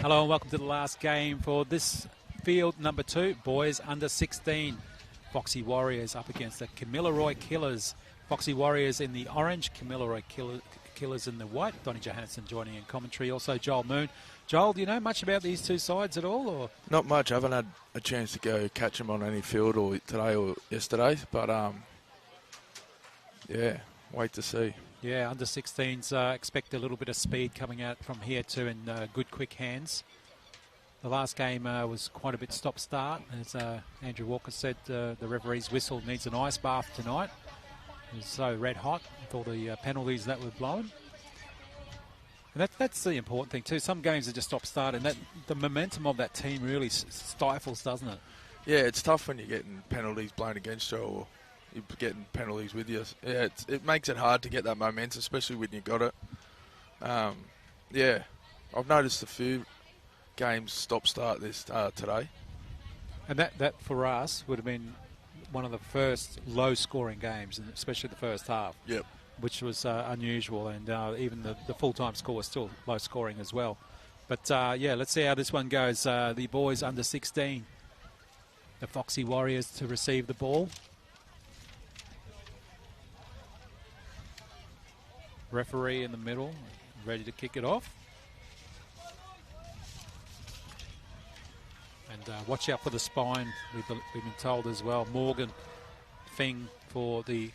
Hello and welcome to the last game for this field number 2, boys under 16. Foxy Warriors up against the Kamilaroi Killers. Foxy Warriors in the orange, Kamilaroi Killers in the white. Donnie Johannesson joining in commentary. Also Joel Moon. Joel, do you know much about these two sides at all? Or? Not much. I haven't had a chance to go catch them on any field or today or yesterday. But, yeah, wait to see. Yeah, under 16s expect a little bit of speed coming out from here too in good quick hands. The last game was quite a bit stop-start. As Andrew Walker said, the referee's whistle needs an ice bath tonight. It was so red hot with all the penalties that were blown. And that's the important thing too. Some games are just stop-start, and the momentum of that team really stifles, doesn't it? Yeah, it's tough when you're getting penalties blown against you or you're getting penalties with you. Yeah, it makes it hard to get that momentum, especially when you got it. Yeah, I've noticed a few games stop-start this today. And that for us would have been one of the first low-scoring games, and especially the first half. Yep. Which was unusual, and even the full-time score was still low-scoring as well. But yeah, let's see how this one goes. The boys under 16, the Foxy Warriors to receive the ball. Referee in the middle, ready to kick it off. And watch out for the spine, we've been told as well. Morgan Fing for the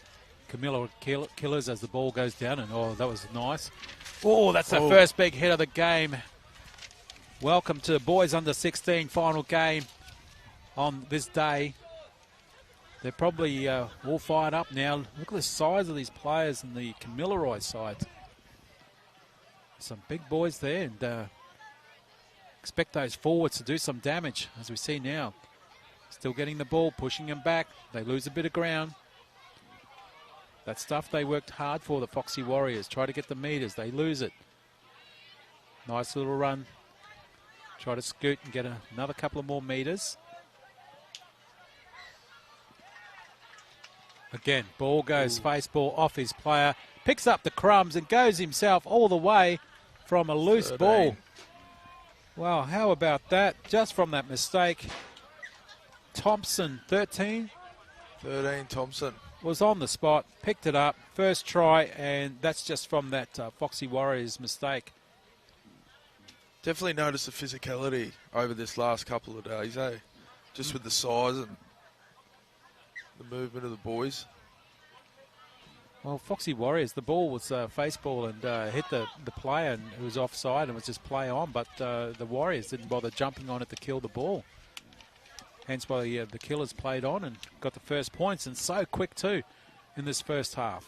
Kamilaroi Killers as the ball goes down, and oh, that was nice. Oh, that's the first big hit of the game. Welcome to boys under 16 final game on this day. They're probably all fired up now. Look at the size of these players in the Kamilaroi side. Some big boys there, and expect those forwards to do some damage, as we see now. Still getting the ball, pushing them back. They lose a bit of ground. That stuff they worked hard for, the Foxy Warriors. Try to get the meters. They lose it. Nice little run. Try to scoot and get another couple of more meters. Again, ball goes face ball off his player. Picks up the crumbs and goes himself all the way from a loose 13. ball. Well, how about that? Just from that mistake. Thompson, 13. Thompson. Was on the spot, picked it up, first try, and that's just from that Foxy Warriors mistake. Definitely noticed the physicality over this last couple of days, eh? Just with the size and the movement of the boys. Well, Foxy Warriors, the ball was face ball and hit the player, and it was offside and was just play on, but the Warriors didn't bother jumping on it to kill the ball. Hence why the Killers played on and got the first points, and so quick too in this first half.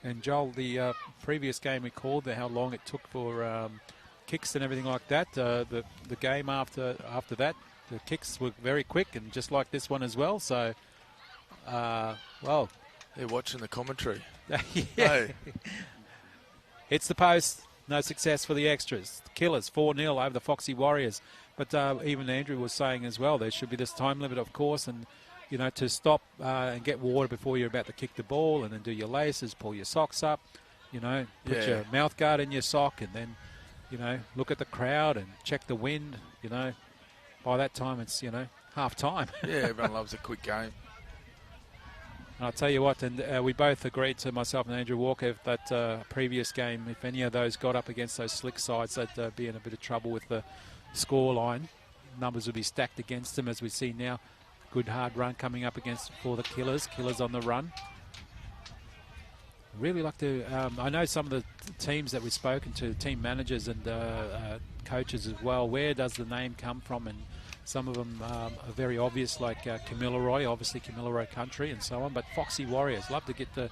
And Joel, the previous game we called, how long it took for kicks and everything like that. The game after that, the kicks were very quick, and just like this one as well. So, well, they're watching the commentary. Yeah. Hey. Hits the post. No success for the extras. The Killers 4-0 over the Foxy Warriors. But even Andrew was saying as well, there should be this time limit, of course, and you know, to stop and get water before you're about to kick the ball, and then do your laces, pull your socks up, you know, put your mouth guard in your sock, and then, you know, look at the crowd and check the wind. You know, by that time it's, you know, half time. Yeah, everyone loves a quick game. And I'll tell you what, and we both agreed, to myself and Andrew Walker, that previous game, if any of those got up against those slick sides, they'd be in a bit of trouble with the score line. Numbers would be stacked against them, as we see now. Good hard run coming up against for the Killers. Killers on the run. Really like to, I know some of the teams that we've spoken to, team managers and coaches as well, where does the name come from? And some of them are very obvious, like Kamilaroi, obviously Kamilaroi country and so on. But Foxy Warriors, love to get to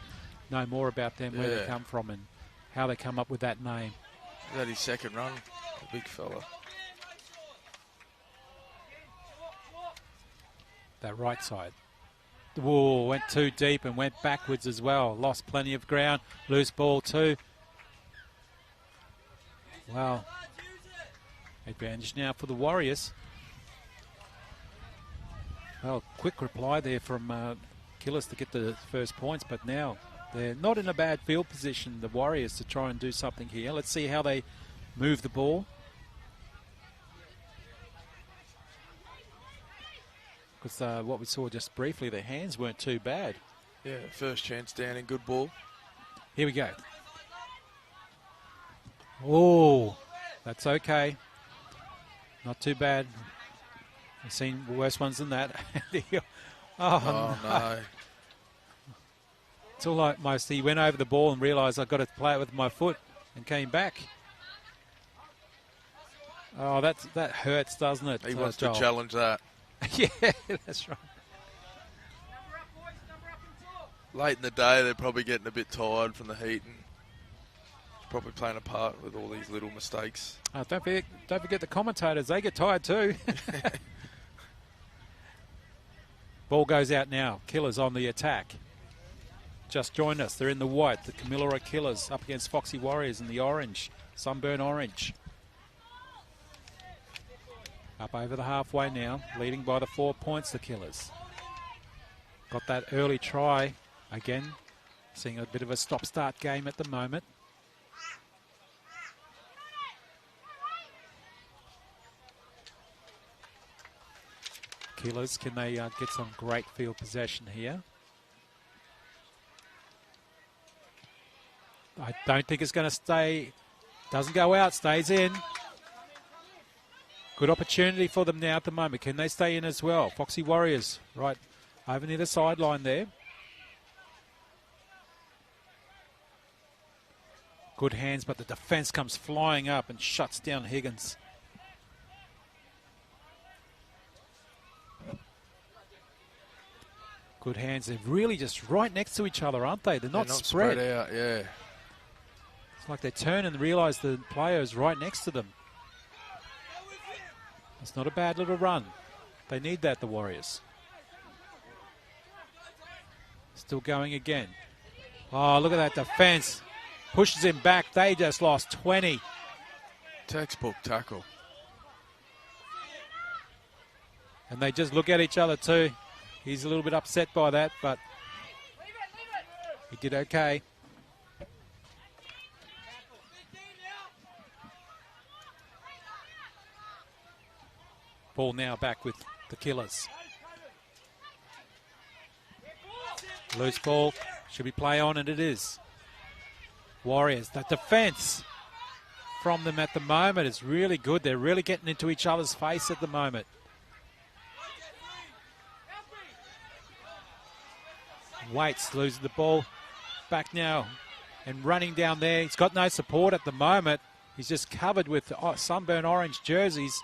know more about them, where they come from and how they come up with that name. Is that his second run? A big fella. That right side. Whoa, went too deep and went backwards as well. Lost plenty of ground. Loose ball too. Wow. Advantage now for the Warriors. Well, quick reply there from Killers to get the first points, but now They're not in a bad field position, the Warriors, to try and do something here. Let's see how they move the ball. Because what we saw just briefly, their hands weren't too bad. Yeah, first chance down in good ball. Here we go. Oh, that's okay. Not too bad. I've seen worse ones than that. Oh, no. It's all like most. He went over the ball and realised I've got to play it with my foot and came back. Oh, that hurts, doesn't it? He wants Joel? to challenge that. Yeah, that's right. Late in the day, they're probably getting a bit tired from the heat and probably playing a part with all these little mistakes. Don't forget the commentators. They get tired too. Ball goes out now. Killers on the attack. Just joined us. They're in the white. The Kamilaroi Killers up against Foxy Warriors in the orange. Sunburn orange. Up over the halfway now. Leading by the 4 points, the Killers. Got that early try. Again, seeing a bit of a stop-start game at the moment. Killers, can they get some great field possession here? I don't think it's going to stay. Doesn't go out, stays in. Good opportunity for them now at the moment. Can they stay in as well? Foxy Warriors right over near the sideline there. Good hands, but the defence comes flying up and shuts down Higgins. Good hands. They're really just right next to each other, aren't they? They're not spread out, yeah. It's like they turn and realise the player is right next to them. It's not a bad little run. They need that, the Warriors. Still going again. Oh, look at that defence. Pushes him back. They just lost 20. Textbook tackle. And they just look at each other too. He's a little bit upset by that, but he did okay. Ball now back with the Killers. Loose ball. Should be play on, and it is. Warriors, that defence from them at the moment is really good. They're really getting into each other's face at the moment. Waits, losing the ball. Back now and running down there. He's got no support at the moment. He's just covered with sunburn orange jerseys.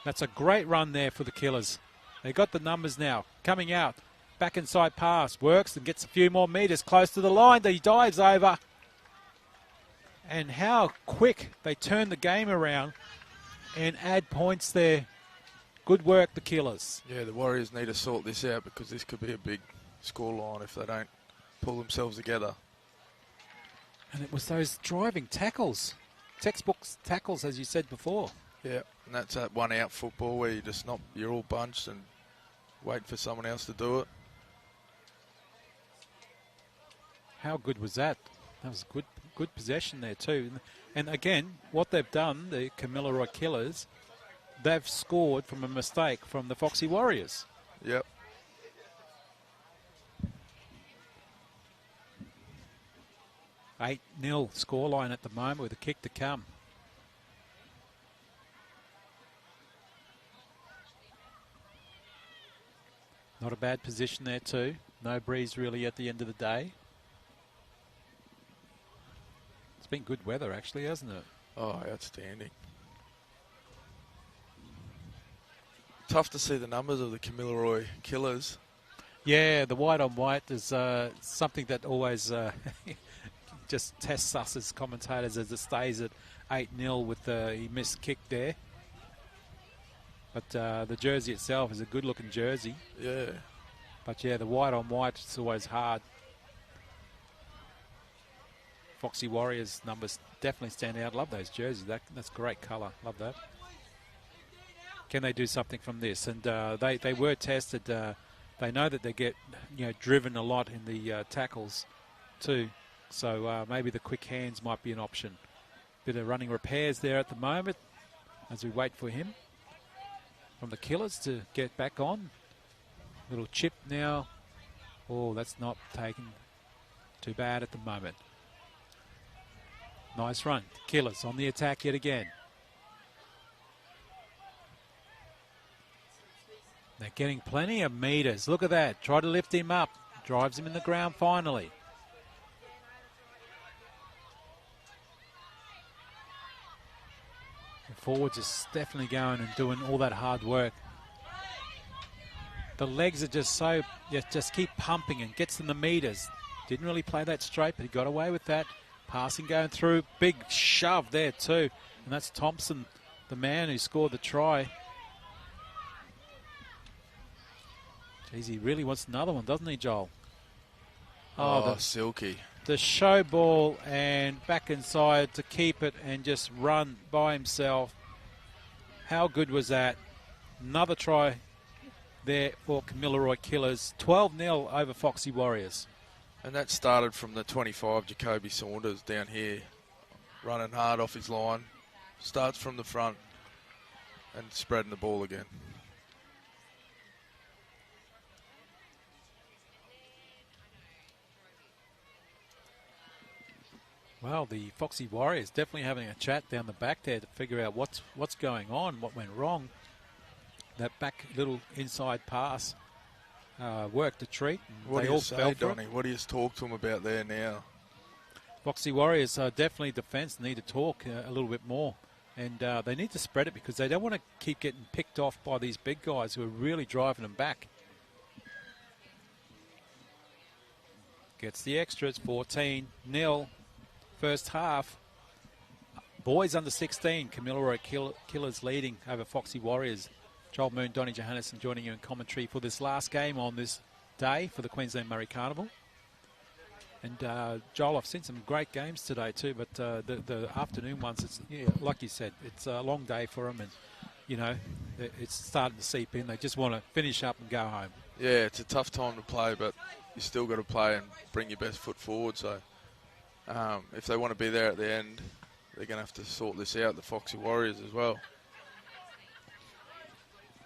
That's a great run there for the Killers. They got the numbers now. Coming out. Back inside pass. Works and gets a few more metres close to the line. He dives over. And how quick they turn the game around and add points there. Good work, the Killers. Yeah, the Warriors need to sort this out because this could be a big scoreline if they don't pull themselves together. And it was those driving tackles. Textbook tackles, as you said before. Yeah, and that's that one-out football where you're all bunched and wait for someone else to do it. How good was that? That was good possession there too. And again, what they've done, the Kamilaroi Killers, they've scored from a mistake from the Foxy Warriors. Yep. (8-0) scoreline at the moment with a kick to come. Not a bad position there too. No breeze really at the end of the day. It's been good weather actually, hasn't it? Oh, outstanding. Tough to see the numbers of the Kamilaroi Killers. Yeah, the white on white is something that always just tests us as commentators as it stays at 8-0 with the missed kick there. But the jersey itself is a good-looking jersey. Yeah. But yeah, the white on white is always hard. Foxy Warriors numbers definitely stand out. Love those jerseys. That's great colour. Love that. Can they do something from this? And they were tested they know that they get driven a lot in the tackles too. So maybe the quick hands might be an option. Bit of running repairs there at the moment as we wait for him from the Killers to get back on. Little chip now. Oh, that's not taken too bad at the moment. Nice run. Killers on the attack yet again. They're getting plenty of meters. Look at that. Try to lift him up. Drives him in the ground finally. The forwards is definitely going and doing all that hard work. The legs are just so, just keep pumping and gets them the meters. Didn't really play that straight, but he got away with that. Passing going through. Big shove there too. And that's Thompson, the man who scored the try. Jeez, he really wants another one, doesn't he, Joel? Oh, silky. The show ball and back inside to keep it and just run by himself. How good was that? Another try there for Kamilaroi Killers. 12-0 over Foxy Warriors. And that started from the 25, Jacoby Saunders, down here, running hard off his line. Starts from the front and spreading the ball again. Well, the Foxy Warriors definitely having a chat down the back there to figure out what's going on, what went wrong. That back little inside pass worked a treat. What they do all you say, fell for Donnie? What do you talk to them about there now? Foxy Warriors definitely defence need to talk a little bit more. And they need to spread it because they don't want to keep getting picked off by these big guys who are really driving them back. Gets the extras, 14-0. First half. Boys under 16, Kamilaroi Killers leading over Foxy Warriors. Joel Moon, Donnie Johannesson joining you in commentary for this last game on this day for the Queensland Murri Carnival. And Joel, I've seen some great games today too, but the afternoon ones, it's like you said, it's a long day for them, and it's starting to seep in. They just want to finish up and go home. Yeah, it's a tough time to play, but you still got to play and bring your best foot forward. So if they want to be there at the end, they're going to have to sort this out, the Foxy Warriors as well.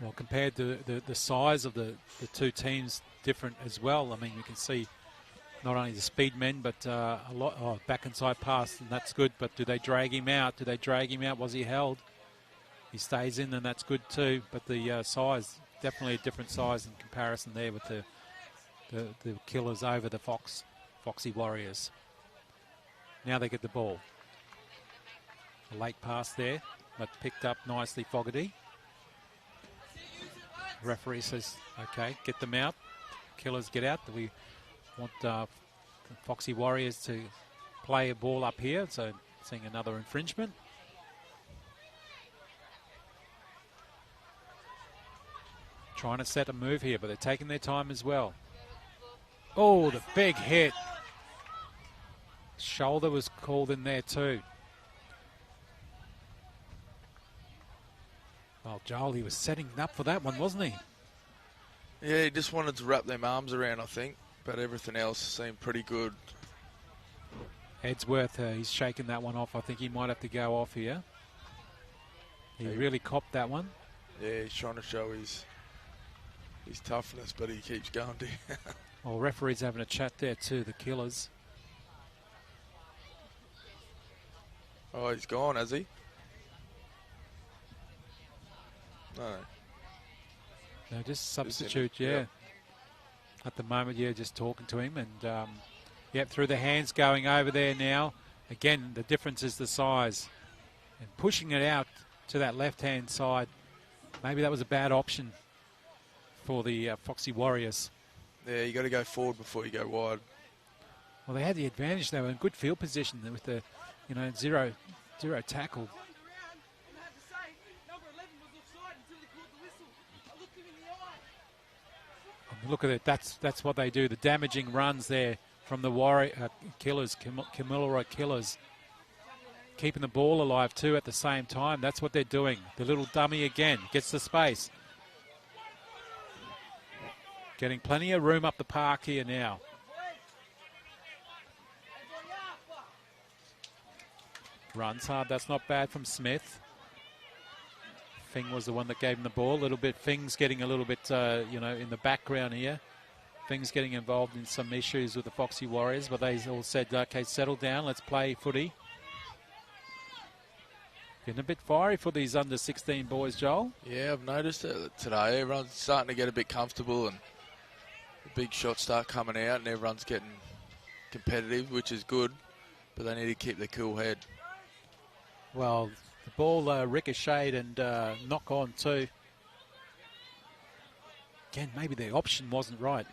Well, compared to the size of the two teams, different as well. I mean, you can see not only the speed men, but a lot back inside pass, and that's good. But do they drag him out? Do they drag him out? Was he held? He stays in, and that's good too. But the size, definitely a different size in comparison there with the Killers over the Foxy Warriors. Now they get the ball. A late pass there, but picked up nicely Fogarty. Referee says, okay, get them out. Killers get out. We want the Foxy Warriors to play a ball up here, so seeing another infringement. Trying to set a move here, but they're taking their time as well. Oh, the big hit. Shoulder was called in there too. Well, Joel, he was setting up for that one, wasn't he? Yeah, he just wanted to wrap them arms around, I think, but everything else seemed pretty good. Edgeworth, he's shaking that one off. I think he might have to go off here. He really copped that one. Yeah, he's trying to show his toughness, but he keeps going to. Well, referee's having a chat there too, the Killers. Oh, he's gone, has he? No. No, just substitute, yeah. Yep. At the moment, yeah, just talking to him. And, yep, through the hands going over there now. Again, the difference is the size. And pushing it out to that left-hand side. Maybe that was a bad option for the Foxy Warriors. Yeah, you got to go forward before you go wide. Well, they had the advantage. They were in good field position with the, zero tackle. Look at it. That's what they do. The damaging runs there from the Killers, Kamilaroi Killers. Keeping the ball alive too at the same time. That's what they're doing. The little dummy again gets the space. Getting plenty of room up the park here now. Runs hard, that's not bad from Smith. Fing was the one that gave him the ball. A little bit, Fing's getting a little bit, in the background here. Fing's getting involved in some issues with the Foxy Warriors, but they all said, okay, settle down, let's play footy. Getting a bit fiery for these under 16 boys, Joel. Yeah, I've noticed it today. Everyone's starting to get a bit comfortable and the big shots start coming out and everyone's getting competitive, which is good, but they need to keep their cool head. Well, the ball ricocheted and knock on too. Again, maybe the option wasn't right.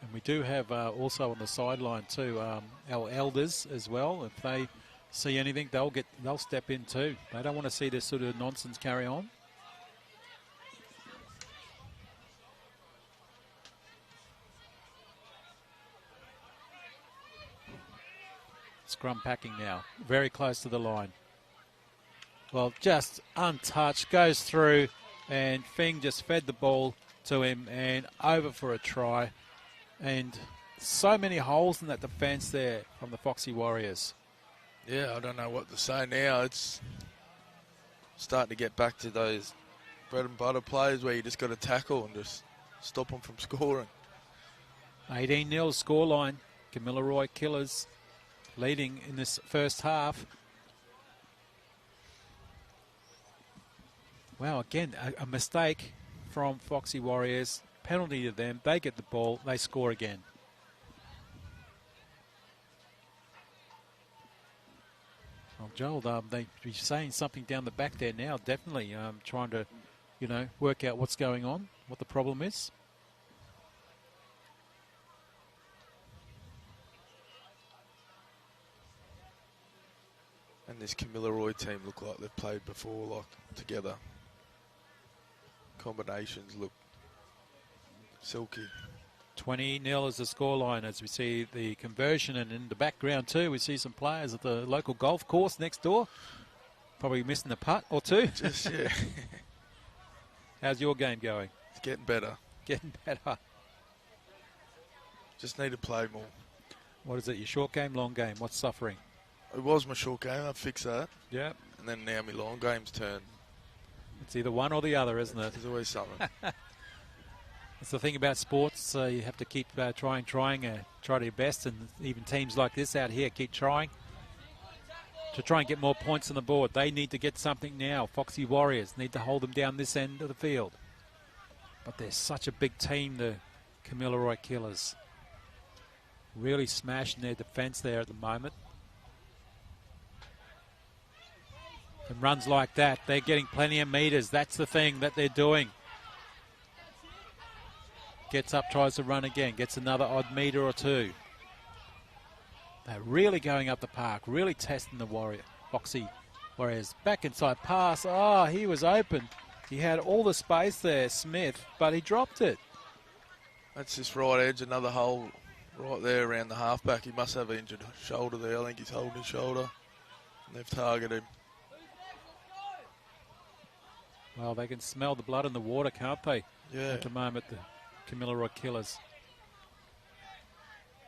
And we do have also on the sideline too our elders as well. If they see anything, they'll step in too. They don't want to see this sort of nonsense carry on. Scrum packing now, very close to the line. Well, just untouched, goes through, and Fing just fed the ball to him and over for a try. And so many holes in that defence there from the Foxy Warriors. Yeah, I don't know what to say now. It's starting to get back to those bread and butter plays where you just got to tackle and just stop them from scoring. 18-0 scoreline. Kamilaroi Killers leading in this first half. Wow, again, a mistake from Foxy Warriors. Penalty to them. They get the ball. They score again. Well, Joel, they're saying something down the back there now. Definitely trying to, work out what's going on, what the problem is. And this Kamilaroi team look like they've played before, like together. Combinations look silky. 20-0 is the scoreline as we see the conversion, and in the background too we see some players at the local golf course next door. Probably missing a putt or two. Just, yeah. How's your game going? It's getting better. Getting better. Just need to play more. What is it, your short game, long game? What's suffering? It was my short game, I fixed that. Yeah. And then now my long game's turn. It's either one or the other, isn't it? There's always something. That's the thing about sports. You have to keep trying, try to your best, and even teams like this out here keep trying to try and get more points on the board. They need to get something now. Foxy Warriors need to hold them down this end of the field. But they're such a big team, the Kamilaroi Killers. Really smashing their defence there at the moment. And runs like that, they're getting plenty of metres. That's the thing that they're doing. Gets up, tries to run again, gets another odd metre or two. They're really going up the park, really testing the Foxy Warriors. Back inside pass. Oh, he was open. He had all the space there, Smith, but he dropped it. That's this right edge, another hole right there around the halfback. He must have an injured shoulder there. I think he's holding his shoulder. And they've targeted him. Well, they can smell the blood in the water, can't they? Yeah. At the moment, the Kamilaroi Killers.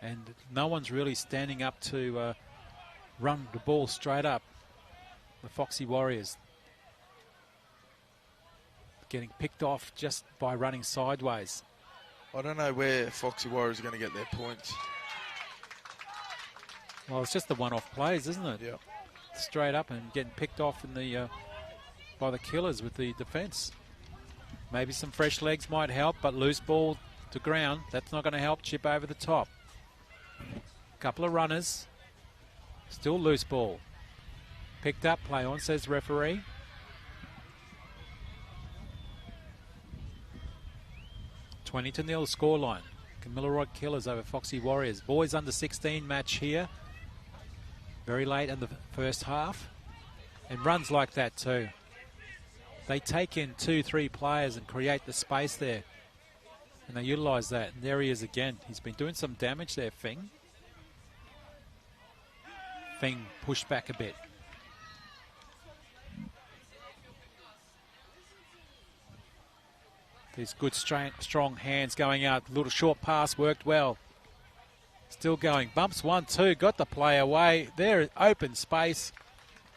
And no one's really standing up to run the ball straight up. The Foxy Warriors getting picked off just by running sideways. I don't know where Foxy Warriors are going to get their points. Well, it's just the one-off plays, isn't it? Yeah. Straight up and getting picked off in the by the Killers with the defence. Maybe some fresh legs might help, but loose ball to ground, that's not going to help. Chip over the top. Couple of runners. Still loose ball. Picked up, play on, says referee. $20-0 scoreline. Kamilaroi Killers over Foxy Warriors. Boys under 16 match here. Very late in the first half. And runs like that too. They take in 2-3 players and create the space there. And they utilise that. And there he is again. He's been doing some damage there, Fing. Fing pushed back a bit. These good, strong hands going out. Little short pass worked well. Still going. Bumps 1-2. Got the play away. There, open space.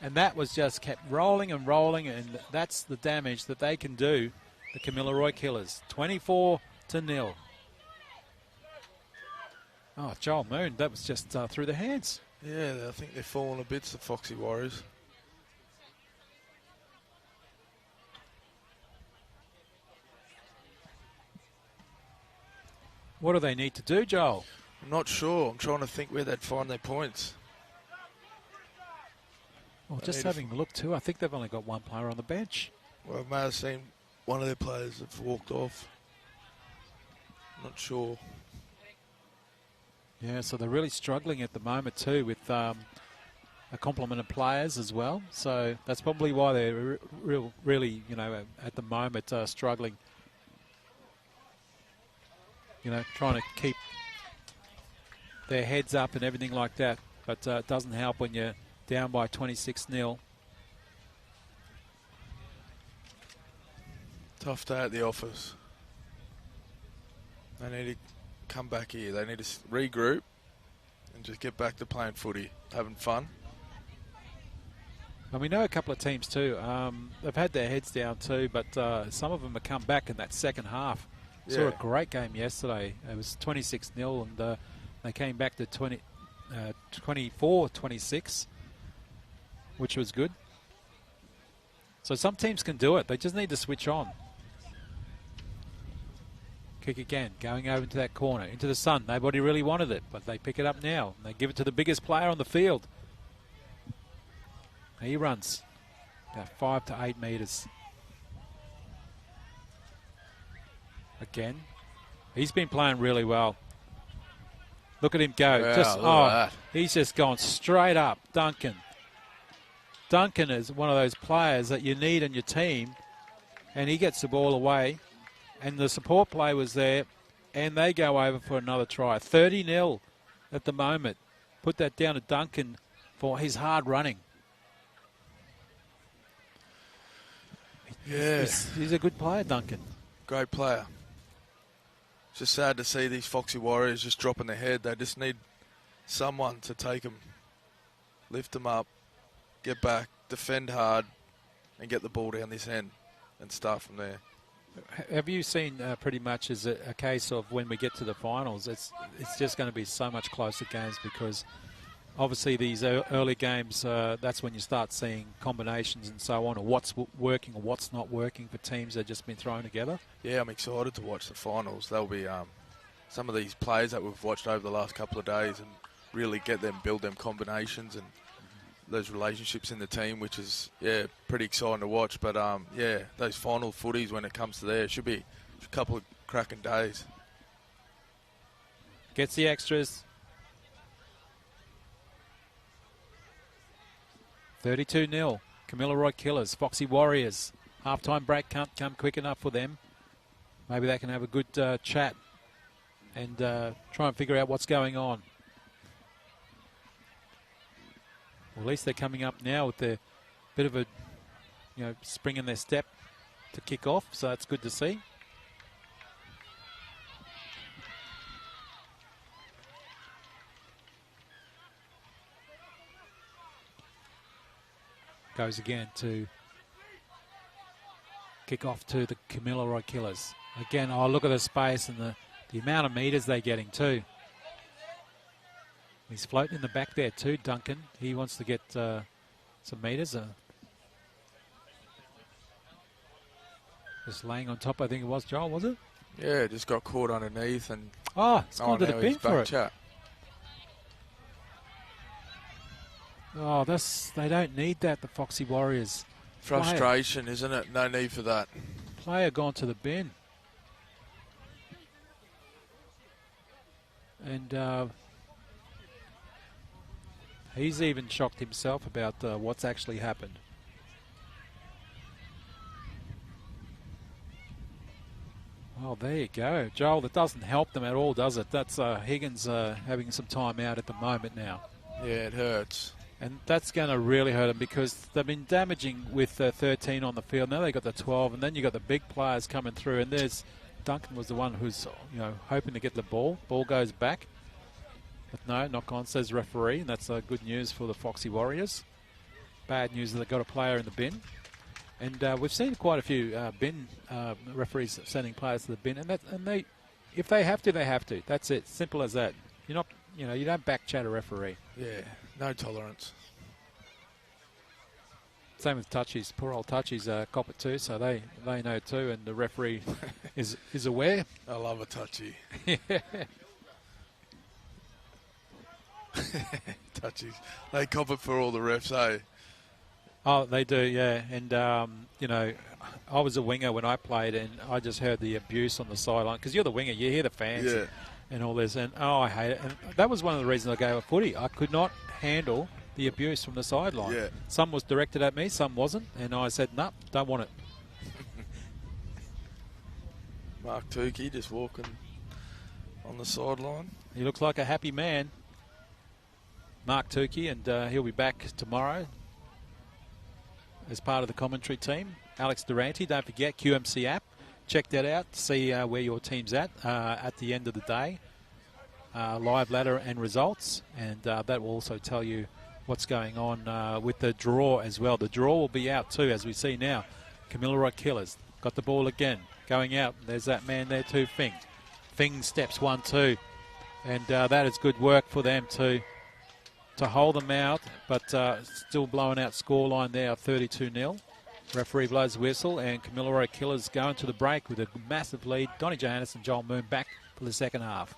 And that was just kept rolling and rolling. And that's the damage that they can do, the Kamilaroi Killers. 24-0. Oh, Joel Moon, that was just through the hands. Yeah, I think they're falling a bit, the Foxy Warriors. What do they need to do, Joel? I'm not sure. I'm trying to think where they'd find their points. Well, just having a look too, I think they've only got one player on the bench. Well, I may have seen one of their players have walked off. Not sure. Yeah, so they're really struggling at the moment too with a complement of players as well. So that's probably why they're really, you know, at the moment struggling. You know, trying to keep their heads up and everything like that. But it doesn't help when you're down by 26-0. Tough day at the office. They need to come back here. They need to regroup and just get back to playing footy, having fun. And we know a couple of teams too. They've had their heads down too, but some of them have come back in that second half. Yeah. Saw a great game yesterday. It was 26-0, and they came back to 24-26, which was good. So some teams can do it. They just need to switch on. Kick again, going over into that corner, into the sun. Nobody really wanted it, but they pick it up now. They give it to the biggest player on the field. He runs about 5 to 8 metres. Again, he's been playing really well. Look at him go. Wow, He's just gone straight up. Duncan is one of those players that you need in your team, and he gets the ball away, and the support play was there, and they go over for another try. 30-0 at the moment. Put that down to Duncan for his hard running. Yeah. He's a good player, Duncan. Great player. It's just sad to see these Foxy Warriors just dropping their head. They just need someone to take them, lift them up, get back, defend hard, and get the ball down this end and start from there. Have you seen pretty much as a case of when we get to the finals, it's just going to be so much closer games, because obviously these early games, that's when you start seeing combinations and so on, or what's working or what's not working for teams that have just been thrown together? Yeah, I'm excited to watch the finals. There'll be some of these players that we've watched over the last couple of days, and really get them, build them combinations and those relationships in the team, which is, yeah, pretty exciting to watch. But, yeah, those final footies when it comes to there, it should be a couple of cracking days. Gets the extras. 32-0. Kamilaroi Killers, Foxy Warriors. Halftime break can't come quick enough for them. Maybe they can have a good chat and try and figure out what's going on. Well, at least they're coming up now with their bit of a, spring in their step to kick off, so that's good to see. Goes again to kick off to the Kamilaroi Killers. Again, look at the space and the amount of metres they're getting too. He's floating in the back there too, Duncan. He wants to get some metres. Just laying on top, I think it was, Joel, was it? Yeah, just got caught underneath and... it's gone to the bin for it. Chat. They don't need that, the Foxy Warriors. Frustration, isn't it? No need for that. Player gone to the bin. And he's even shocked himself about what's actually happened. Well, there you go. Joel, that doesn't help them at all, does it? That's Higgins having some time out at the moment now. Yeah, it hurts. And that's going to really hurt them because they've been damaging with 13 on the field. Now they got the 12, and then you got the big players coming through. And there's Duncan was the one who's hoping to get the ball. Ball goes back, but no, knock on, says referee, and that's good news for the Foxy Warriors. Bad news that they've got a player in the bin. And we've seen quite a few bin referees sending players to the bin, and they, if they have to, they have to. That's it. Simple as that. You're not, you don't back chat a referee. Yeah, no tolerance. Same with touchies. Poor old touchies cop it too, so they know too, and the referee is aware. I love a touchy. Touchies. They cop it for all the refs, eh? Oh, they do, yeah. And, I was a winger when I played, and I just heard the abuse on the sideline. Because you're the winger, you hear the fans and all this. And, I hate it. And that was one of the reasons I gave up footy. I could not handle the abuse from the sideline. Yeah. Some was directed at me, some wasn't. And I said, no, don't want it. Mark Tukey just walking on the sideline. He looks like a happy man, Mark Tukey, and he'll be back tomorrow as part of the commentary team. Alex Durante, don't forget QMC app. Check that out to see where your team's at the end of the day. Live ladder and results, and that will also tell you what's going on with the draw as well. The draw will be out too, as we see now. Kamilaroi Killers got the ball again, going out. There's that man there too, Fing. Fing steps 1-2, and that is good work for them to hold them out, but still blowing out scoreline there, 32-0. Referee blows the whistle, and Kamilaroi Killers going to the break with a massive lead. Donnie Johannes and Joel Moon back for the second half.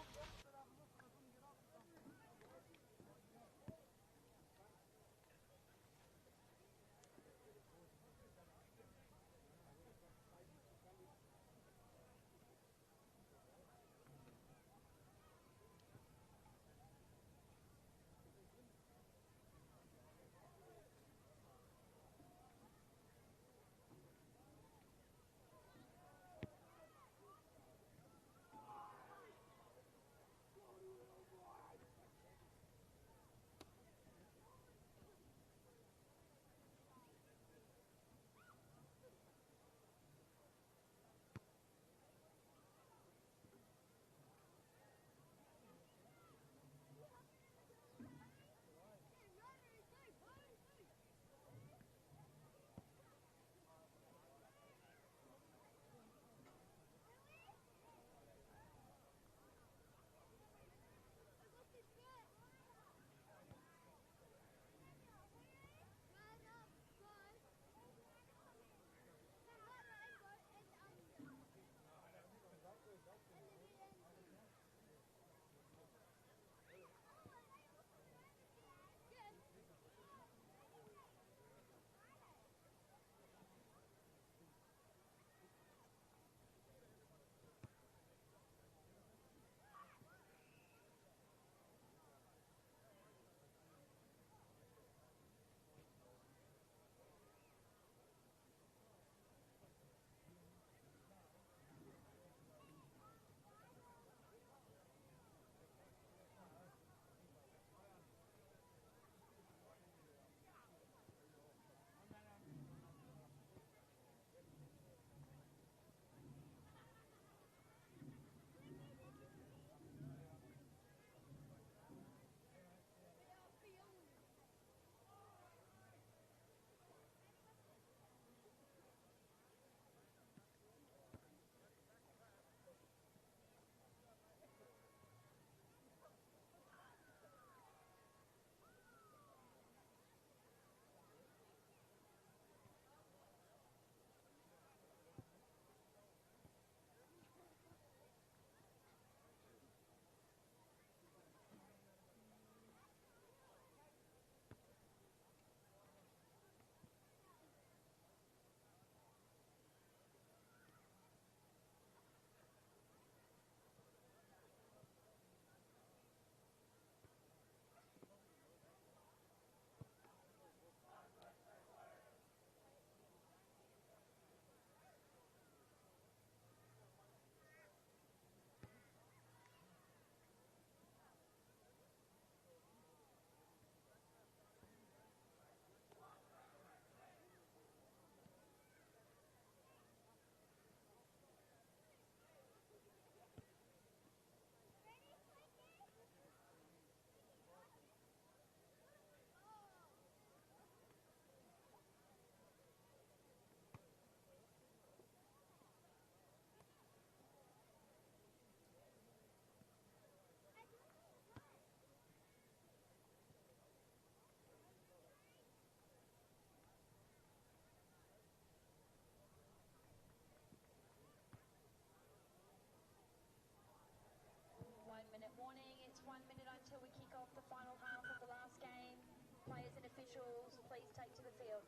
the final half of the last game. Players and officials, please take to the field.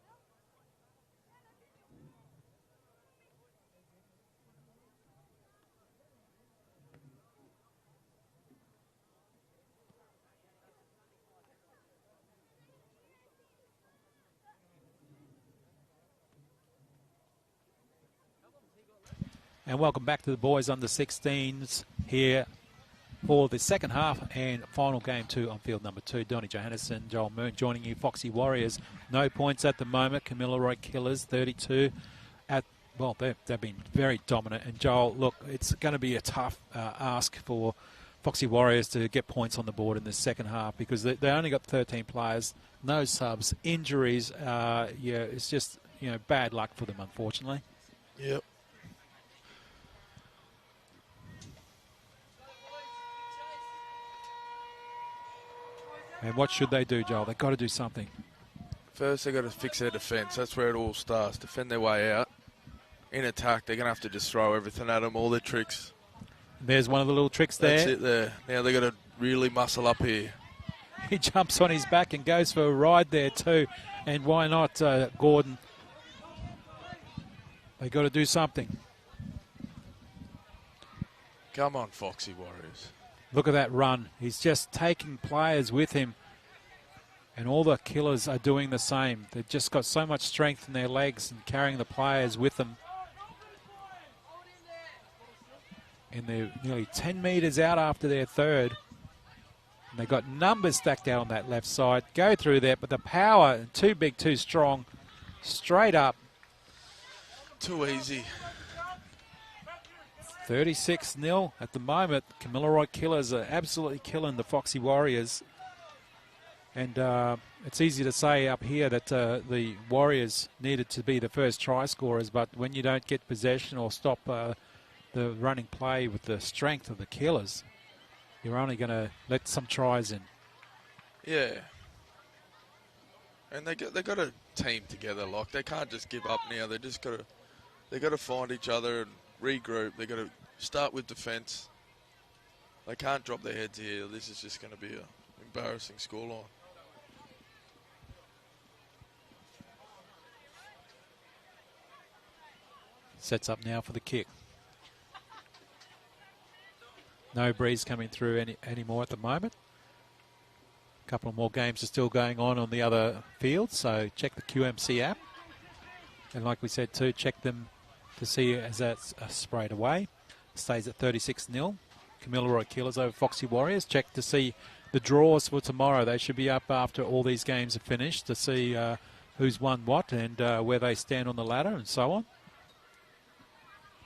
And welcome back to the boys under 16s here for the second half and final game 2 on field number 2. Donnie Johannesson, Joel Moon joining you. Foxy Warriors, no points at the moment. Kamilaroi Killers, 32. Well, they've been very dominant. And Joel, look, it's going to be a tough ask for Foxy Warriors to get points on the board in the second half because they only got 13 players, no subs, injuries. Yeah, it's just, bad luck for them, unfortunately. Yep. And what should they do, Joel? They've got to do something. First, they've got to fix their defence. That's where it all starts. Defend their way out. In attack, they're going to have to just throw everything at them, all their tricks. There's one of the little tricks there. That's it there. Now they've got to really muscle up here. He jumps on his back and goes for a ride there too. And why not, Gordon? They got to do something. Come on, Foxy Warriors. Look at that run. He's just taking players with him. And all the Killers are doing the same. They've just got so much strength in their legs and carrying the players with them. And they're nearly 10 metres out after their third. And they've got numbers stacked out on that left side. Go through there, but the power, too big, too strong. Straight up. Too easy. 36-0 at the moment. Kamilaroi Killers are absolutely killing the Foxy Warriors. And it's easy to say up here that the Warriors needed to be the first try scorers, but when you don't get possession or stop the running play with the strength of the Killers, you're only going to let some tries in. Yeah. And they got a team together. Like, they can't just give up now. They got to find each other and regroup. They got to start with defence. They can't drop their heads here. This is just going to be an embarrassing scoreline. Sets up now for the kick. No breeze coming through anymore at the moment. A couple of more games are still going on the other field, so check the QMC app. And like we said too, check them to see as that's sprayed away. Stays at 36-0. Kamilaroi Killers over Foxy Warriors. Check to see the draws for tomorrow. They should be up after all these games are finished to see who's won what and where they stand on the ladder and so on.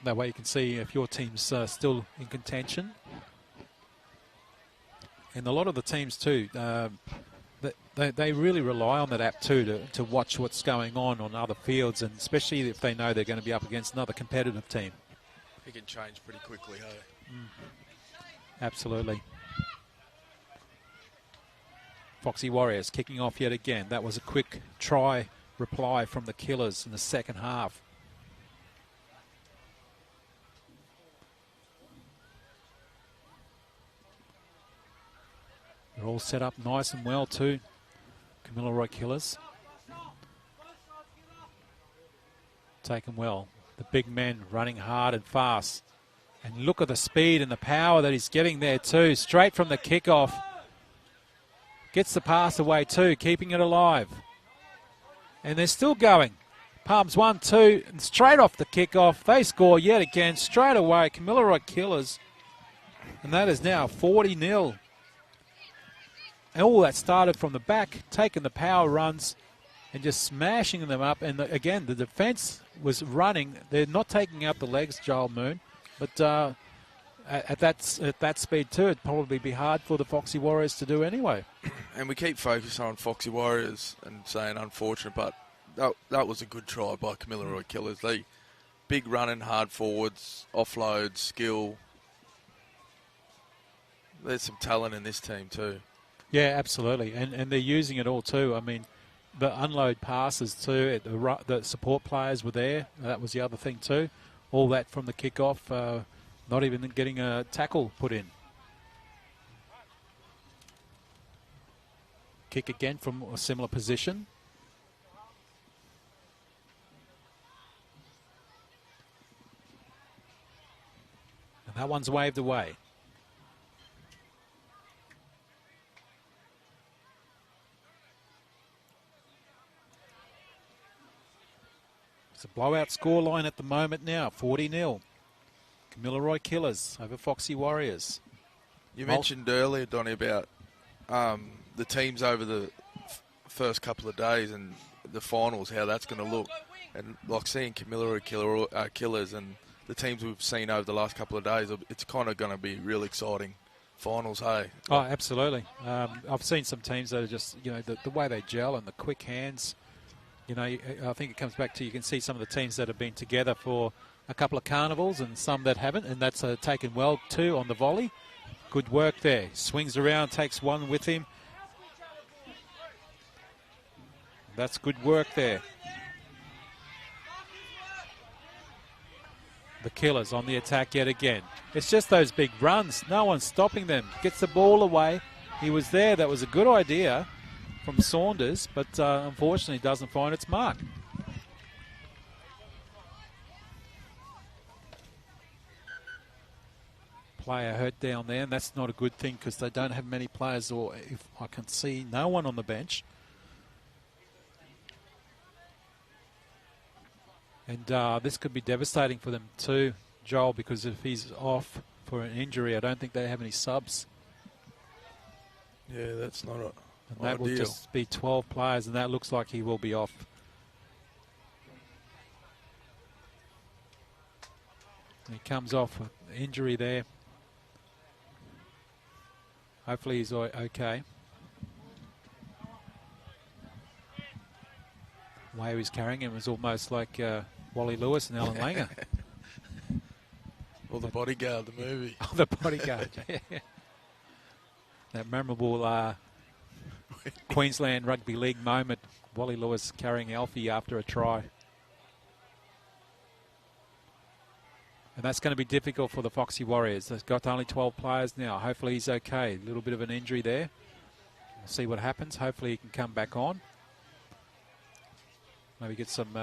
That way you can see if your team's still in contention. And a lot of the teams too, they really rely on that app too to watch what's going on other fields, and especially if they know they're going to be up against another competitive team. It can change pretty quickly, hey? Absolutely. Foxy Warriors kicking off yet again. That was a quick try reply from the Killers in the second half. They're all set up nice and well too. Kamilaroi Killers. Taken well. The big men running hard and fast. And look at the speed and the power that he's getting there too. Straight from the kickoff. Gets the pass away too, keeping it alive. And they're still going. Palms 1-2, and straight off the kickoff. They score yet again, straight away. Kamilaroi Killers. And that is now 40-0. And all that started from the back, taking the power runs and just smashing them up. And again, the defence was running. They're not taking out the legs, Joel Moon. But at that speed too, it'd probably be hard for the Foxy Warriors to do anyway. And we keep focusing on Foxy Warriors and saying unfortunate, but that was a good try by Kamilaroi Killers. They big running, hard forwards, offload, skill. There's some talent in this team too. Yeah, absolutely. And they're using it all too. I mean, the unload passes too, the support players were there. That was the other thing too. All that from the kickoff, not even getting a tackle put in. kick again from a similar position. And that one's waved away. It's a blowout scoreline at the moment now, 40-0. Kamilaroi Killers over Foxy Warriors. You mentioned earlier, Donny, about the teams over the first couple of days and the finals, how that's going to look. And like seeing Kamilaroi Killers and the teams we've seen over the last couple of days, it's kind of going to be real exciting finals, hey? Oh, absolutely. I've seen some teams that are just, you know, the way they gel and the quick hands. You know, I think it comes back to, you can see some of the teams that have been together for a couple of carnivals and some that haven't, and that's taken well too on the volley. Good work there. Swings around, takes one with him. That's good work there. The Killers on the attack yet again. It's just those big runs. No one's stopping them. Gets the ball away. He was there. That was a good idea from Saunders, but unfortunately doesn't find its mark. Player hurt down there, and that's not a good thing because they don't have many players, or if I can see no one on the bench. And this could be devastating for them too, Joel, because if he's off for an injury, I don't think they have any subs. Yeah, that's not a And that will just be 12 players, and that looks like he will be off. He comes off with injury there. Hopefully he's okay. The way he was carrying him was almost like Wally Lewis and Alan Langer. Or The Bodyguard, the movie. Oh, The Bodyguard. Yeah. That memorable Queensland Rugby League moment. Wally Lewis carrying Alfie after a try. And that's going to be difficult for the Foxy Warriors. They've got only 12 players now. Hopefully he's okay. A little bit of an injury there. We'll see what happens. Hopefully he can come back on. Maybe get some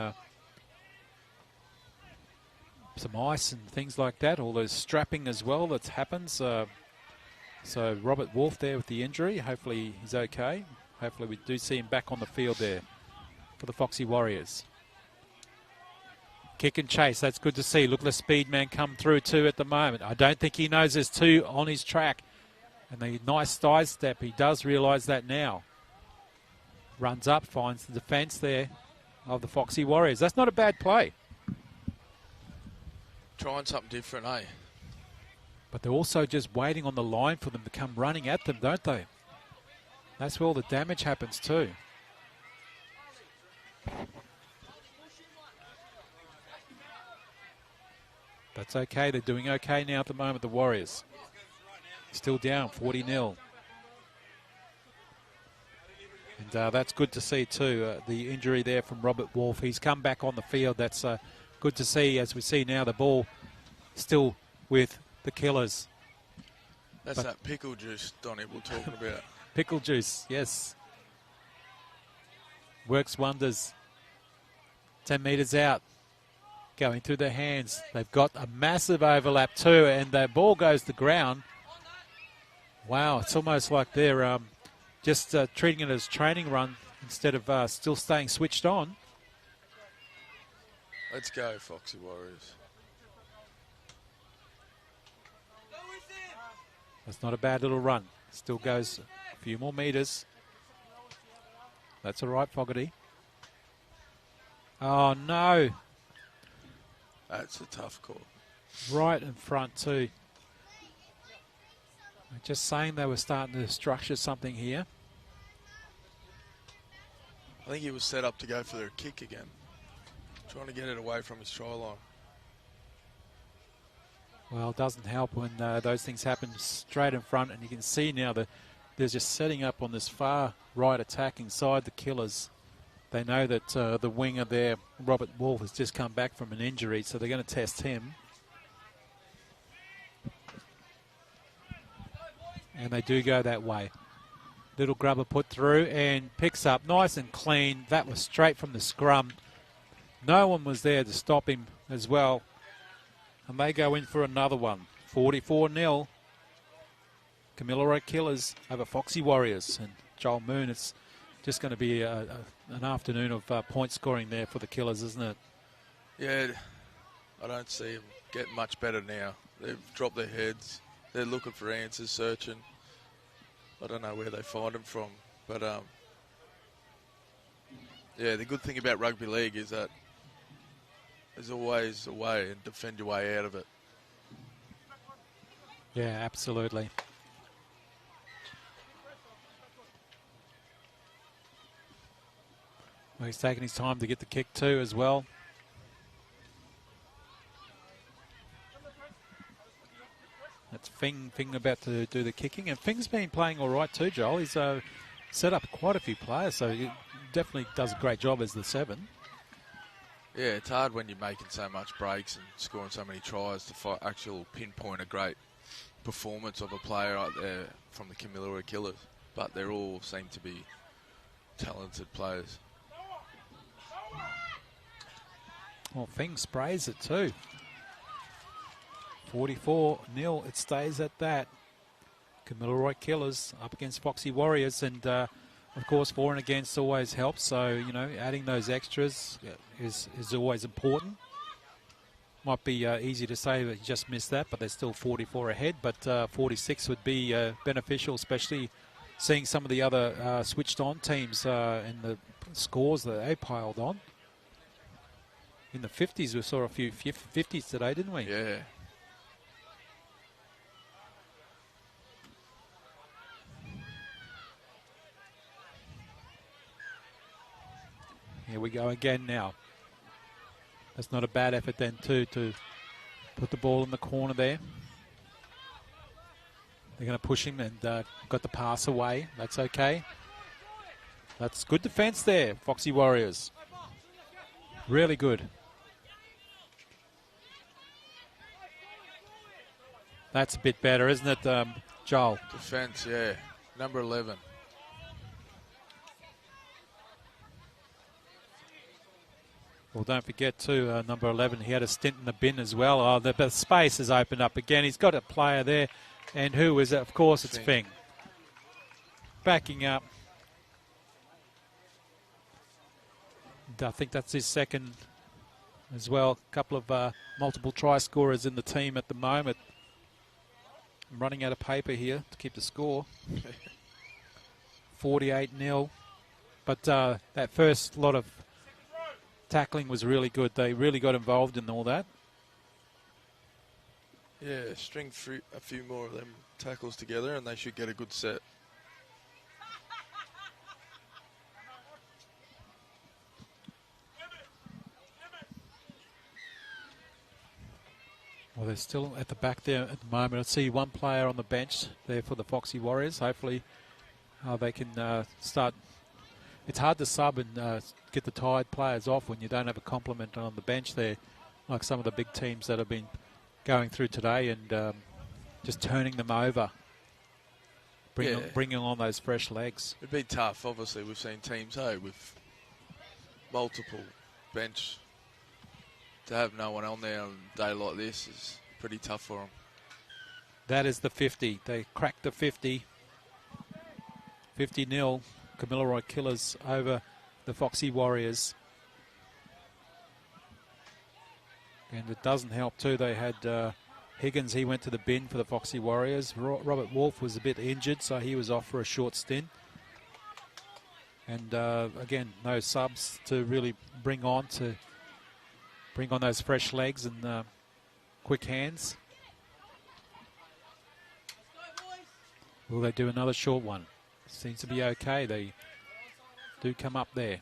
ice and things like that. All those strapping as well that happens. So Robert Wolf there with the injury. Hopefully he's okay. Hopefully we do see him back on the field there for the Foxy Warriors. Kick and chase, that's good to see. Look at the speed man come through too at the moment. I don't think he knows there's two on his track. And the nice side step, he does realise that now. Runs up, finds the defence there of the Foxy Warriors. That's not a bad play. Trying something different, eh? But they're also just waiting on the line for them to come running at them, don't they? That's where all the damage happens too. That's okay. They're doing okay now at the moment, the Warriors. Still down, 40-0. And that's good to see too. The injury there from Robert Wolf. He's come back on the field. That's good to see. As we see now, the ball still with the Killers. That's that pickle juice, Donny, we're talking about. Pickle juice, yes. Works wonders. 10 metres out. Going through their hands. They've got a massive overlap too, and the ball goes to ground. Wow, it's almost like they're just treating it as training run instead of still staying switched on. Let's go, Foxy Warriors. That's not a bad little run. Still goes a few more metres. That's all right, Fogarty. Oh, no. That's a tough call. Right in front, too. Just saying they were starting to structure something here. I think he was set up to go for their kick again. Trying to get it away from his try line. Well, it doesn't help when those things happen straight in front, and you can see now that they're just setting up on this far right attack inside the Killers. They know that the winger there, Robert Wolf, has just come back from an injury, so they're going to test him. And they do go that way. Little grubber put through and picks up nice and clean. That was straight from the scrum. No one was there to stop him as well. And they go in for another one. 44-0. Kamilaroi Killers over Foxy Warriors. And Joel Moon, it's just going to be an afternoon of point scoring there for the Killers, isn't it? Yeah, I don't see them getting much better now. They've dropped their heads. They're looking for answers, searching. I don't know where they find them from. But, yeah, the good thing about rugby league is that there's always a way and defend your way out of it. Yeah, absolutely. Well, he's taking his time to get the kick too as well. That's Fing about to do the kicking. And Fing's been playing all right too, Joel. He's set up quite a few players, so he definitely does a great job as the 7. Yeah, it's hard when you're making so much breaks and scoring so many tries to actual pinpoint a great performance of a player out there from the Kamilaroi Killers. But they all seem to be talented players. Well, Fing sprays it too. 44-0, it stays at that. Kamilaroi Killers up against Foxy Warriors, and of course, for and against always helps. So, you know, adding those extras is always important. Might be easy to say that you just missed that, but they're still 44 ahead. But 46 would be beneficial, especially seeing some of the other switched-on teams and the scores that they piled on. In the 50s, we saw a few 50s today, didn't we? Yeah. Here we go again now. That's not a bad effort then too to put the ball in the corner there. They're going to push him and got the pass away. That's okay. That's good defense there, Foxy Warriors. Really good. That's a bit better, isn't it, Joel? Defense, yeah. Number 11. Well, don't forget, too, number 11, he had a stint in the bin as well. Oh, the space has opened up again. He's got a player there. And who is it? Of course, it's Fing. Backing up. And I think that's his second as well. A couple of multiple try scorers in the team at the moment. I'm running out of paper here to keep the score. 48-0. But that first lot of tackling was really good. They really got involved in all that. Yeah, string a few more of them tackles together and they should get a good set. Well, they're still at the back there at the moment. I see one player on the bench there for the Foxy Warriors. Hopefully they can start. It's hard to sub and get the tired players off when you don't have a complement on the bench there, like some of the big teams that have been going through today, and just turning them over, bringing on those fresh legs. It'd be tough. Obviously, we've seen teams with multiple bench. To have no one on there on a day like this is pretty tough for them. That is the 50. They cracked the 50. 50-0. Kamilaroi Killers over the Foxy Warriors. And it doesn't help too. They had Higgins. He went to the bin for the Foxy Warriors. Robert Wolf was a bit injured, so he was off for a short stint. And again, no subs to really bring on those fresh legs and quick hands. Will they do another short one? Seems to be okay. They do come up there.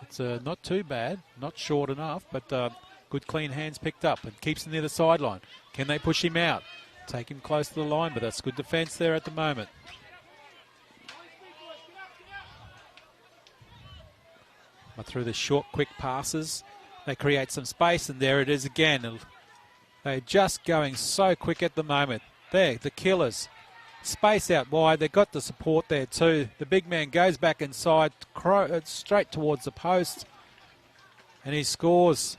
It's not too bad, not short enough, but good clean hands picked up and keeps him near the sideline. Can they push him out? Take him close to the line, but that's good defense there at the moment. But through the short, quick passes, they create some space, and there it is again. They're just going so quick at the moment. There, the Killers. space out wide. They've got the support there too. The big man goes back inside, straight towards the post, and he scores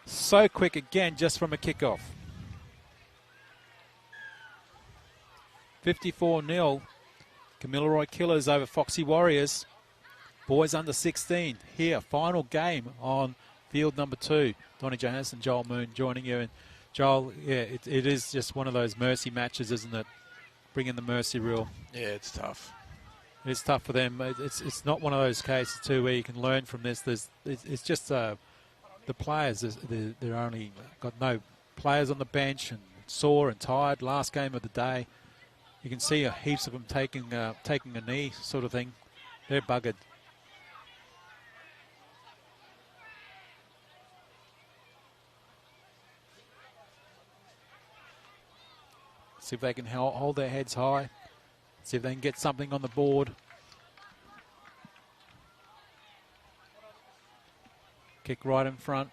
so quick again just from a kickoff. 54-0. Kamilaroi Killers over Foxy Warriors. Boys under 16 here. Final game on field number 2. Donnie Johansson, Joel Moon joining you. And Joel, yeah, it is just one of those mercy matches, isn't it? Bring in the mercy rule. Yeah, it's tough. It's tough for them. It's not one of those cases too where you can learn from this. It's just the players. They're only got no players on the bench and sore and tired. Last game of the day. You can see heaps of them taking a knee sort of thing. They're buggered. See if they can hold their heads high. See if they can get something on the board. Kick right in front.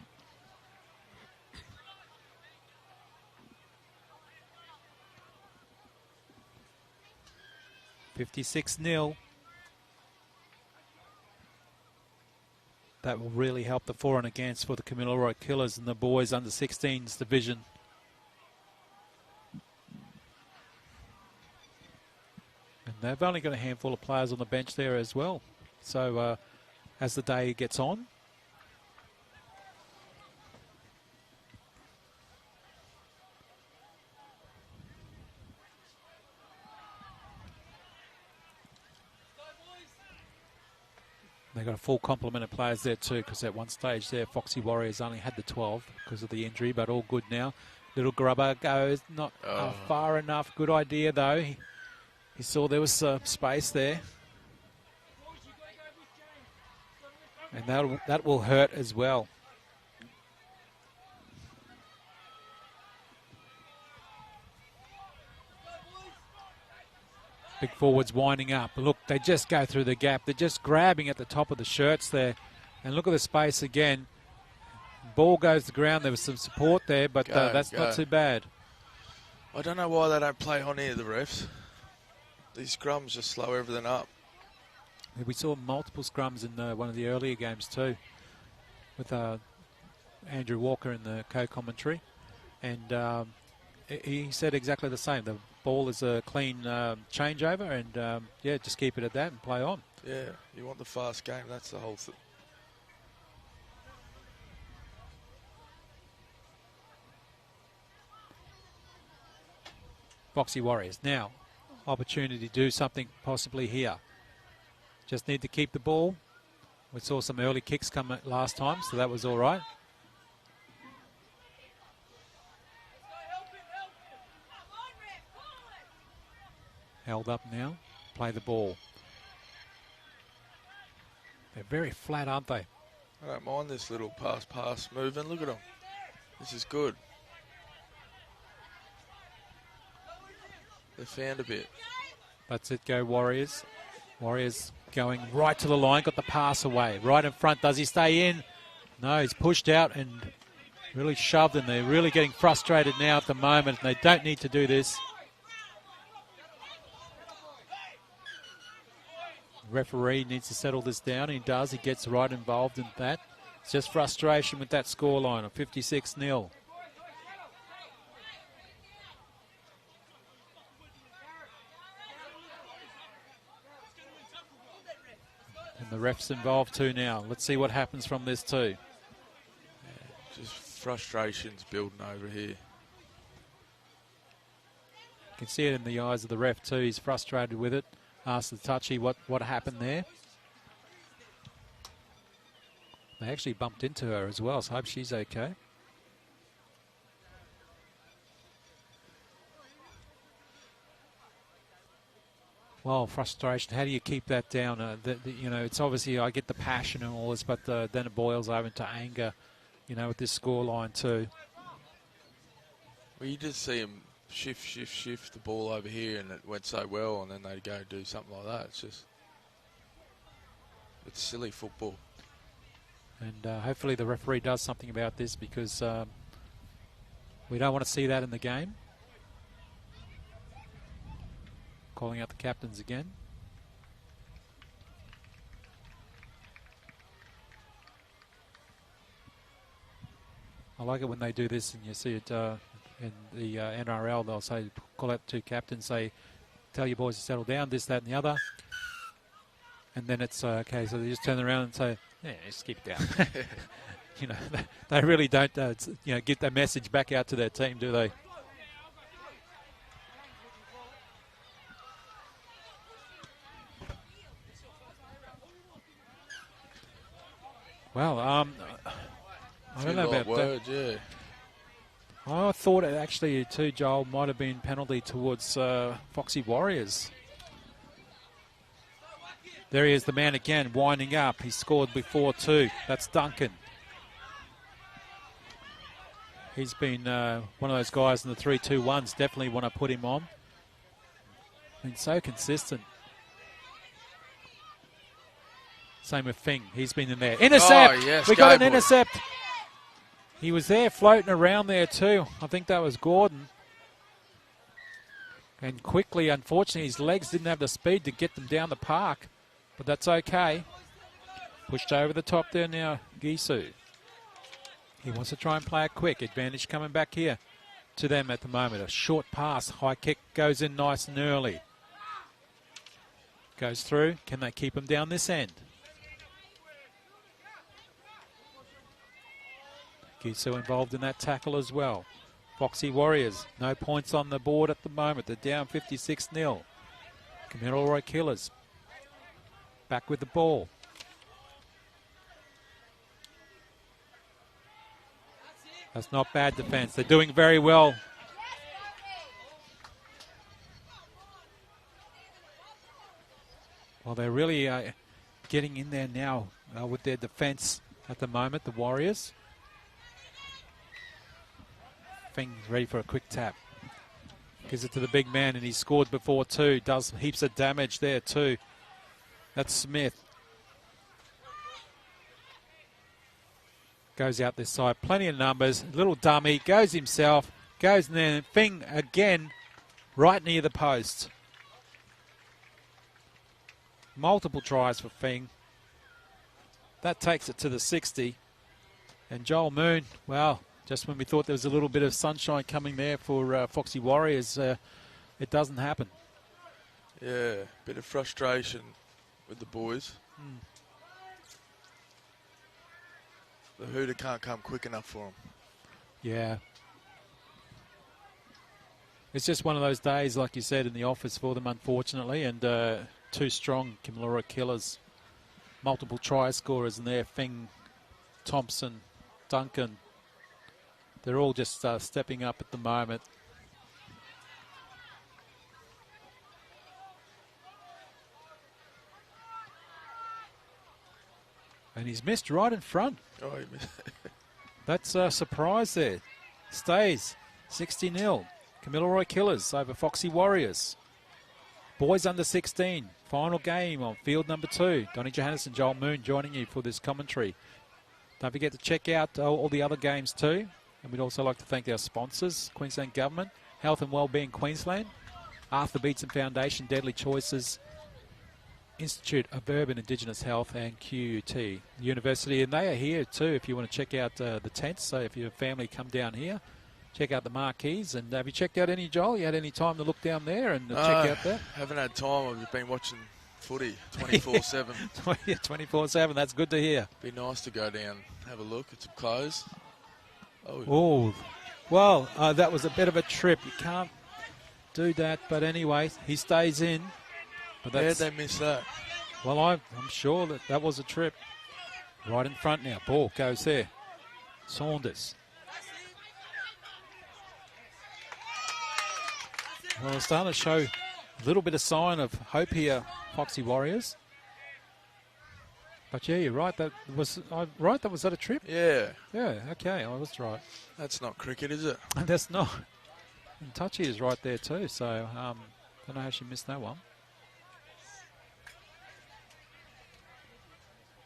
$56-0. That will really help the for and against for the Kamilaroi Killers in the boys under 16s division. And they've only got a handful of players on the bench there as well. So as the day gets on, they've got a full complement of players there too, because at one stage there, Foxy Warriors only had the 12 because of the injury, but all good now. Little grubber goes not far enough. Good idea though. He saw there was space there. And that will hurt as well. Big forwards winding up. Look, they just go through the gap. They're just grabbing at the top of the shirts there. And look at the space again. Ball goes to the ground. There was some support there, but that's not too bad. I don't know why they don't play on here, the refs. These scrums just slow everything up. We saw multiple scrums in one of the earlier games too, with Andrew Walker in the co-commentary. And he said exactly the same. The ball is a clean changeover, and yeah, just keep it at that and play on. Yeah, you want the fast game. That's the whole thing. Foxy Warriors now, opportunity to do something possibly here. Just need to keep the ball. We saw some early kicks come last time, so that was all right. Held up now. Play the ball. They're very flat, aren't they? I don't mind this little pass moving. Look at them. This is good. They found a bit. That's it, go Warriors. Warriors going right to the line, got the pass away. Right in front, does he stay in? No, he's pushed out and really shoved, and they're really getting frustrated now at the moment, and they don't need to do this. The referee needs to settle this down, and he does. He gets right involved in that. It's just frustration with that scoreline of 56-0. And the ref's involved too now. Let's see what happens from this too. Yeah, just frustrations building over here. You can see it in the eyes of the ref too. He's frustrated with it. Asked the touchy what happened there. They actually bumped into her as well, so I hope she's okay. Well, frustration. How do you keep that down? You know, it's obviously I get the passion and all this, but then it boils over into anger. You know, with this scoreline too. Well, you just see them shift the ball over here, and it went so well, and then they go do something like that. It's silly football. And hopefully the referee does something about this, because we don't want to see that in the game. calling out the captains again. I like it when they do this, and you see it in the NRL. They'll say, call out the two captains, say, tell your boys to settle down, this, that, and the other. And then it's okay, so they just turn around and say, yeah, just keep it down. You know, they really don't, you know, get that message back out to their team, do they? Well, I don't know about words, that. Yeah. I thought it actually, too, Joel, might have been penalty towards Foxy Warriors. There he is, the man again, winding up. He scored before, too. That's Duncan. He's been one of those guys in the 3-2-1s. Definitely want to put him on. Been so consistent. Same with Fing. He's been in there. Intercept! Oh, yes, we got an boy. intercept. He was there floating around there too. I think that was Gordon. And quickly, unfortunately, his legs didn't have the speed to get them down the park. But that's okay. Pushed over the top there now, Gisu. He wants to try and play it quick. Advantage coming back here to them at the moment. A short pass. High kick goes in nice and early. Goes through. Can they keep him down this end? Gisu involved in that tackle as well. Foxy Warriors, no points on the board at the moment. They're down 56-0. Kamilaroi Killers back with the ball. That's not bad defense. They're doing very well. Well, they're really getting in there now with their defense at the moment, the Warriors. Fing's ready for a quick tap. Gives it to the big man, and he scored before too. Does heaps of damage there too. That's Smith. Goes out this side. Plenty of numbers. Little dummy. Goes himself. Goes in there. Fing again. Right near the post. Multiple tries for Fing. That takes it to the 60. And Joel Moon, well, just when we thought there was a little bit of sunshine coming there for Foxy Warriors, it doesn't happen. Yeah, bit of frustration with the boys. The hooter can't come quick enough for them. Yeah. It's just one of those days, like you said, in the office for them, unfortunately, and two strong Kamilaroi Killers. Multiple try scorers in there. Fing, Thompson, Duncan. They're all just stepping up at the moment. And he's missed right in front. Oh, he missed. That's a surprise there. Stays 60-0. Kamilaroi Killers over Foxy Warriors. Boys under 16. Final game on field number 2. Donnie Johannesson, Joel Moon joining you for this commentary. Don't forget to check out all the other games too. And we'd also like to thank our sponsors, Queensland Government, Health and Wellbeing Queensland, Arthur Beetson Foundation, Deadly Choices, Institute of Urban Indigenous Health, and QUT University. And they are here too if you want to check out the tents. So if your family come down here, check out the marquees. And have you checked out any, Joel? You had any time to look down there and check out that? Haven't had time. I've been watching footy 24/7. Yeah, 24/7. That's good to hear. Be nice to go down, have a look at some clothes. Oh, well, that was a bit of a trip. You can't do that. But anyway, he stays in. But How'd they miss that? Well, I'm sure that was a trip. Right in front now. Ball goes there. Saunders. Well, it's starting to show a little bit of sign of hope here, Foxy Warriors. But yeah, you're right. That was that a trip? Yeah. Yeah. Okay, I was right. That's not cricket, is it? That's not. And Touchy is right there too. So don't know how she missed that one.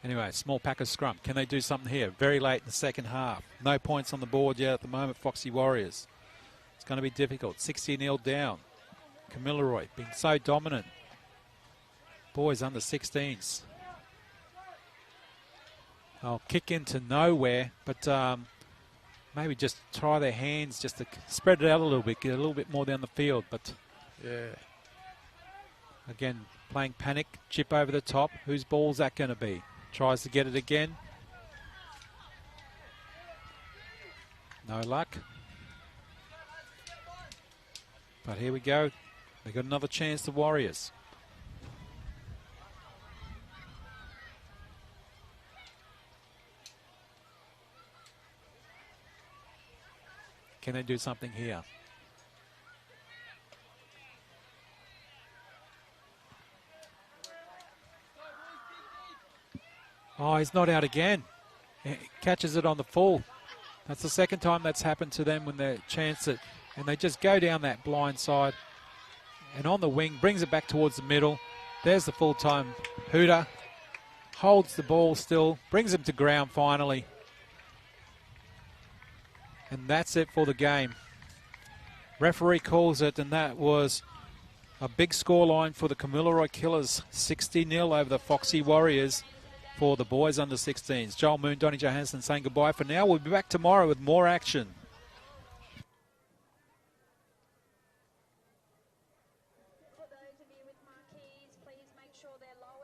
Anyway, small Packers scrum. Can they do something here? Very late in the second half. No points on the board yet at the moment, Foxy Warriors. It's going to be difficult. 60-0 down. Kamilaroi being so dominant. Boys under 16s. I'll kick into nowhere, but maybe just try their hands just to spread it out a little bit, get a little bit more down the field. But Yeah. again, playing panic, chip over the top. Whose ball's that going to be? Tries to get it again. No luck. But here we go. They got another chance, the Warriors. Can they do something here? Oh, he's not out again. He catches it on the full. That's the second time that's happened to them when they chance it. And they just go down that blind side. And on the wing, brings it back towards the middle. There's the full-time hooter. Holds the ball still. Brings him to ground finally. And that's it for the game. Referee calls it, and that was a big scoreline for the Kamilaroi Killers. 60-0 over the Foxy Warriors for the boys under 16s. Joel Moon, Donnie Johansson saying goodbye for now. We'll be back tomorrow with more action. For those of you with marquees, please make sure they're lowered.